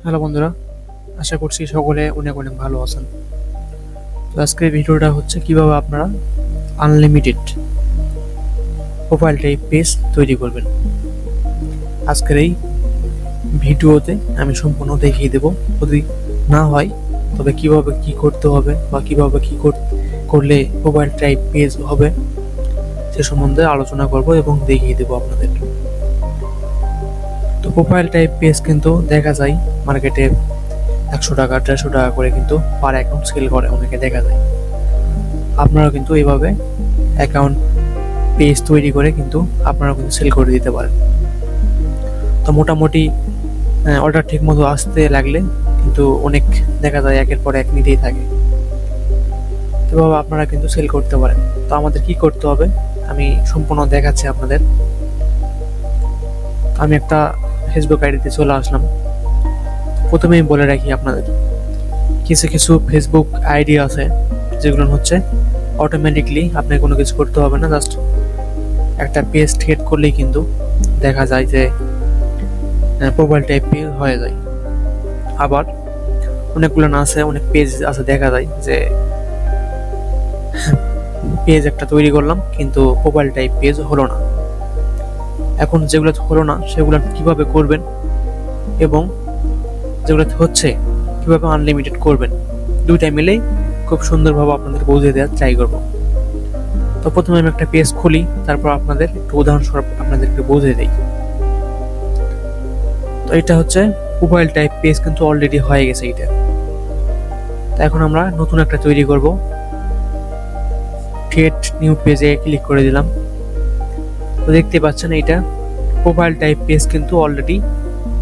Hello বন্ধুরা, আশা করছি সকলে অনেক অনেক ভালো আছেন। তো আজকের ভিডিওটা হচ্ছে কিভাবে আপনারা আনলিমিটেড প্রোফাইল টাইপ পেজ তৈরি করবেন। আজকের এই ভিডিওতে আমি সম্পূর্ণ দেখিয়ে দেব। যদি না হয় তবে কিভাবে কি করতে হবে বা কিভাবে কি করলে প্রোফাইল টাইপ পেজ হবে সে সম্বন্ধে আলোচনা করব এবং দেখিয়ে দেব আপনাদের। তো প্রোফাইল টাইপ পেজ কিন্তু দেখা যায় মার্কেটে 100 টাকা 150 টাকা করে কিন্তু পার অ্যাকাউন্ট সেল করে অনেকে দেখা যায়। আপনারা কিন্তু এইভাবে অ্যাকাউন্ট পেজ তৈরি করে কিন্তু আপনারা কিন্তু সেল করে দিতে পারেন। তো মোটামুটি অর্ডার ঠিক মতো আসতে লাগলে কিন্তু অনেক দেখা যায় একের পর এক নিতেই থাকে। তো এভাবে আপনারা কিন্তু সেল করতে পারেন। তো আমাদের কি করতে হবে আমি সম্পূর্ণ দেখাচ্ছি আপনাদের। আমি একটা ফেসবুক আইডিতে চলে আসলাম। প্রথমেই বলে রাখি আপনাদের, কিছু কিছু ফেসবুক আইডি আছে যেগুলো হচ্ছে অটোমেটিকলি আপনাকে কোনো কিছু করতে হবে না, জাস্ট একটা পেজ ক্রিয়েট করলেই কিন্তু দেখা যায় যে প্রোফাইল টাইপ পেজ হয়ে যায়। আবার অনেকগুলো না আছে, অনেক পেজ আছে দেখা যায় যে পেজ একটা তৈরি করলাম কিন্তু প্রোফাইল টাইপ পেজ হলো না। এখন যেগুলো হলো না সেগুলো কিভাবে করবেন এবং যেগুলো হচ্ছে কিভাবে আনলিমিটেড করবেন, দুইটা মিলেই খুব সুন্দরভাবে আপনাদের বুঝিয়ে দেওয়ার ট্রাই করবো। তো প্রথমে আমি একটা পেজ খুলি, তারপর আপনাদের একটু উদাহরণস্বরূপ আপনাদেরকে বুঝিয়ে দিই। তো এটা হচ্ছে প্রোফাইল টাইপ পেজ কিন্তু অলরেডি হয়ে গেছে এটা। তো এখন আমরা নতুন একটা তৈরি করব। ক্রিয়েট নিউ পেজে ক্লিক করে দিলাম। তো দেখতে পাচ্ছেন এটা প্রোফাইল টাইপ পেজ কিন্তু অলরেডি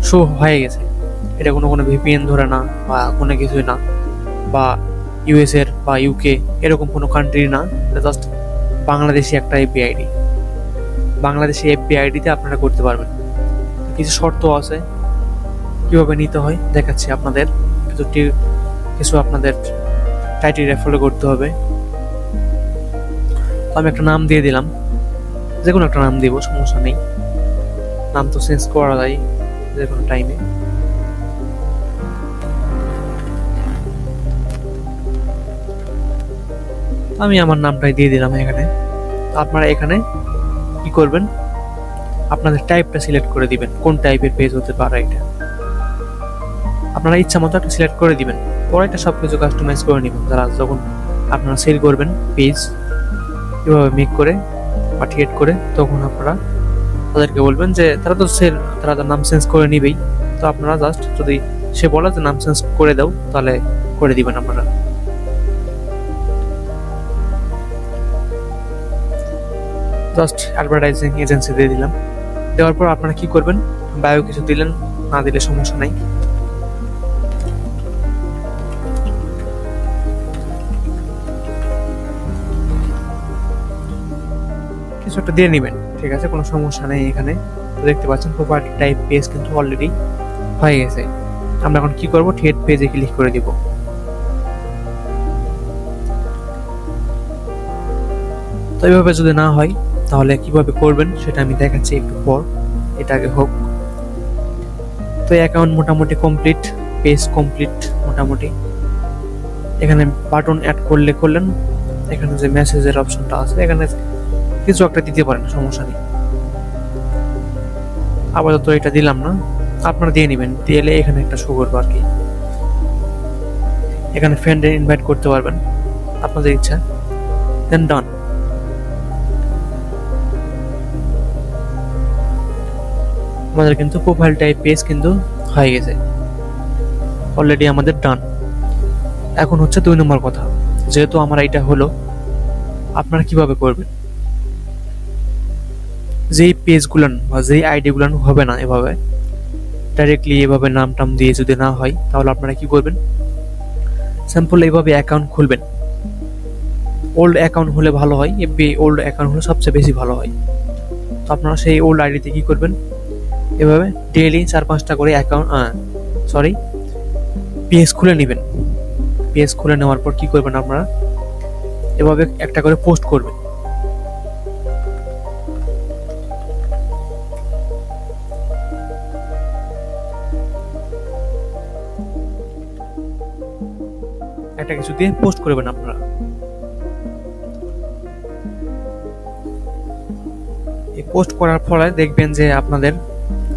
শো হয়ে গেছে। এটা কোনো ভিপিএন ধরে না বা কোনো কিছুই না, বা ইউএস এর বা ইউকে এরকম কোনো কান্ট্রি না, এটা জাস্ট বাংলাদেশি একটা এপি আইডি। বাংলাদেশি এপি আইডিতে আপনারা করতে পারবেন। কিছু শর্ত আছে কিভাবে নিতে হয় দেখাচ্ছি আপনাদের। কিছু আপনাদের ক্রাইটেরিয়া ফলো করতে হবে। তো আমি একটা নাম দিয়ে দিলাম, যে কোনো একটা নাম দিব, সমস্যা নেই। নাম তো চেঞ্জ করা যায় যে কোনো টাইমে। আমি আমার নামটাই দিয়ে দিলাম এখানে। আপনারা এখানে কি করবেন, আপনাদের টাইপটা সিলেক্ট করে দিবেন, কোন টাইপের পেজ হতে পারে এটা আপনারা ইচ্ছা মতো একটা সিলেক্ট করে দিবেন। পরে এটা সবকিছু কাস্টমাইজ করে নেবেন। যারা যখন আপনারা সেল করবেন পেজ এভাবে মেক করে বা ক্রিয়েট করে, তখন আপনারা তাদেরকে বলবেন যে তারা তার নাম চেঞ্জ করে নিবেই। তো আপনারা জাস্ট যদি সে বলে যে নাম চেঞ্জ করে দাও, তাহলে করে দিবেন আপনারা। জাস্ট অ্যাডভার্টাইজিং এজেন্সি দিয়ে দিলাম। দেওয়ার পর আপনারা কি করবেন, বায়ো কিছু দিলেন, না দিলে সমস্যা নাই। কিছু একটা দিয়ে নেবেন, ঠিক আছে, কোনো সমস্যা নেই এখানে। দেখতে পাচ্ছেন প্রোফাইল টাইপ পেজ কিন্তু অলরেডি হয়ে গেছে। আমরা এখন কি করব, থ্রেড পেজে ক্লিক করে দিব। তো এইভাবে যদি না হয় তাহলে কিভাবে করবেন সেটা আমি দেখাচ্ছি একটু পর, এটা আগে হোক। তো অ্যাকাউন্ট মোটামুটি কমপ্লিট, পেজ কমপ্লিট মোটামুটি। এখানে বাটন অ্যাড করলেন, এখানে যে মেসেজের অপশনটা আছে এখানে কিছু একটা দিতে পারেন, সমস্যা নেই। আপাতত এটা দিলাম না, আপনারা দিয়ে নেবেন। দিলে এখানে একটা শো করবো আর কি। এখানে ফ্রেন্ডে ইনভাইট করতে পারবেন আপনাদের ইচ্ছা। দেন ডান। আমাদের কিন্তু প্রোফাইল টাইপ পেজ কিন্তু হয়ে গেছে অলরেডি, আমাদের ডান। এখন হচ্ছে 2 নম্বর কথা, যেহেতু আমার এটা হলো, আপনারা কিভাবে করবেন। যেই পেজগুলো বা যেই আইডিগুলো হবে না এভাবে ডাইরেক্টলি এভাবে নাম টাম দিয়ে যদি না হয়, তাহলে আপনারা কি করবেন, সিম্পল এইভাবে অ্যাকাউন্ট খুলবেন। ওল্ড অ্যাকাউন্ট হলে ভালো হয়, এফবি ওল্ড অ্যাকাউন্ট হলে সবচেয়ে বেশি ভালো হয়। তো আপনারা সেই ওল্ড আইডিতে কি করবেন, এভাবে ডেইলি 4-5টা করে পেজ খুলে নেবেন। পেজ খুলে নেওয়ার পর কি করবেন, আপনারা এভাবে একটা করে পোস্ট করবেন। একটা কিছু দিয়ে পোস্ট করবেন আপনারা। এই পোস্ট করার ফলে দেখবেন যে আপনাদের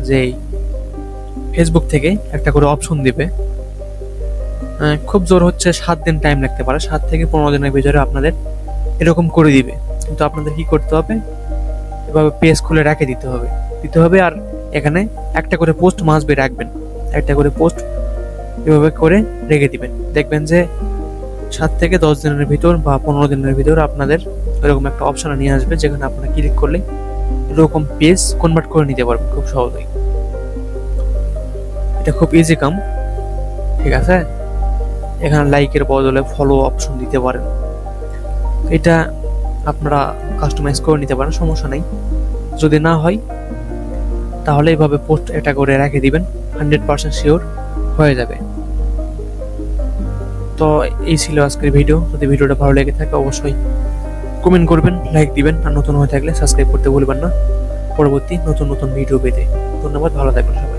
যে ফেসবুক থেকে একটা করে অপশন দিবে। খুব জোর হচ্ছে 7 দিন টাইম লাগতে পারে, 7 থেকে 15 দিনের ভিতরে আপনাদের এরকম করে দিবে। কিন্তু আপনাদের কি করতে হবে, এভাবে পেজ খুলে রেখে দিতে হবে। আর এখানে একটা করে পোস্ট মাস্ট বি রাখবেন, একটা করে পোস্ট এভাবে করে রেখে দিবেন। দেখবেন যে 7 থেকে 10 দিনের ভিতর বা 15 দিনের ভিতর আপনাদের এরকম একটা অপশন নিয়ে আসবে, যেখানে আপনারা ক্লিক করলে এরকম পেজ কনভার্ট করে নিতে পারবেন খুব সহজেই। এটা খুব ইজি কাম, ঠিক আছে। এখানে লাইকের বদলে ফলো অপশন দিতে পারেন, এটা আপনারা কাস্টমাইজ করে নিতে পারেন, সমস্যা নেই। যদি না হয় তাহলে এইভাবে পোস্ট এটা করে রেখে দিবেন, 100% শিওর হয়ে যাবে। তো এই ছিল আজকের ভিডিও। যদি ভিডিওটা ভালো লেগে থাকে অবশ্যই কমেন্ট করবেন, লাইক দিবেন, আর নতুন হয়ে থাকলে সাবস্ক্রাইব করতে ভুলবেন না পরবর্তী নতুন ভিডিও পেতে। ধন্যবাদ, ভালো থাকবেন সবাই।